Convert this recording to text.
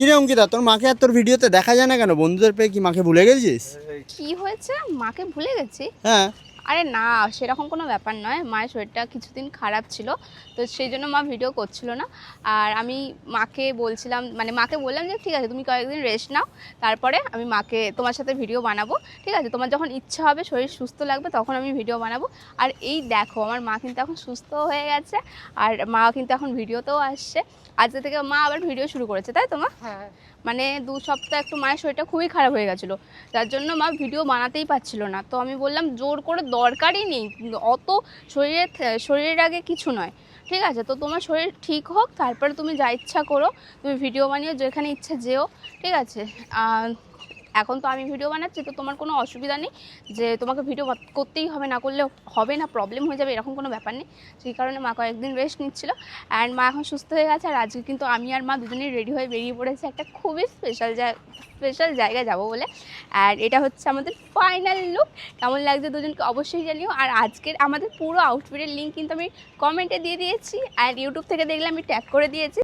কিরে অঙ্কিতা, তোর মাকে আর তোর ভিডিওতে দেখা যায় না কেন? বন্ধুদের পেয়ে কি মাকে ভুলে গেছিস? কি হয়েছে? মাকে ভুলে গেছি? হ্যাঁ। আরে না, সেরকম কোনো ব্যাপার নয়। মায়ের শরীরটা কিছুদিন খারাপ ছিল, তো সেই জন্য মা ভিডিও করছিল না। আর আমি মাকে বলছিলাম, মানে মাকে বললাম যে ঠিক আছে তুমি কয়েকদিন রেস্ট নাও, তারপরে আমি মাকে তোমার সাথে ভিডিও বানাবো। ঠিক আছে, তোমার যখন ইচ্ছা হবে, শরীর সুস্থ লাগবে, তখন আমি ভিডিও বানাবো। আর এই দেখো, আমার মা কিন্তু এখন সুস্থ হয়ে গেছে, আর মা কিন্তু এখন ভিডিওতেও আসছে। আজকে থেকে মা আবার ভিডিও শুরু করেছে, তাই তো মা? হ্যাঁ। মানে 2 সপ্তাহ একটু মায়ের শরীরটা খুবই খারাপ হয়ে গেছিলো, যার জন্য মা ভিডিও বানাতেই পারছিল না। তো আমি বললাম জোর করে দরকারই নেই, অত শরীরের আগে কিছু নয়। ঠিক আছে, তো তোমার শরীর ঠিক হোক, তারপরে তুমি যা ইচ্ছা করো, তুমি ভিডিও বানিও, যেখানে ইচ্ছা যেও। ঠিক আছে। এখন তো আমি ভিডিও বানাচ্ছি, তো তোমার কোনো অসুবিধা নেই যে তোমাকে ভিডিও করতেই হবে, না করলে হবে না, প্রবলেম হয়ে যাবে, এরকম কোনো ব্যাপার নেই। সেই কারণে মা কয়েকদিন রেস্ট নিচ্ছিল, অ্যান্ড মা এখন সুস্থ হয়ে গেছে। আর আজকে কিন্তু আমি আর মা দুজনেই রেডি হয়ে বেরিয়ে পড়েছে একটা খুবই স্পেশাল জায়গায় যাব বলে। আর এটা হচ্ছে আমাদের ফাইনাল লুক। কেমন লাগছে দুজনকে অবশ্যই জানিও। আর আজকের আমাদের পুরো আউটফিটের লিঙ্ক কিন্তু আমি কমেন্টে দিয়ে দিয়েছি, আর ইউটিউব থেকে দেখলে আমি ট্যাগ করে দিয়েছি।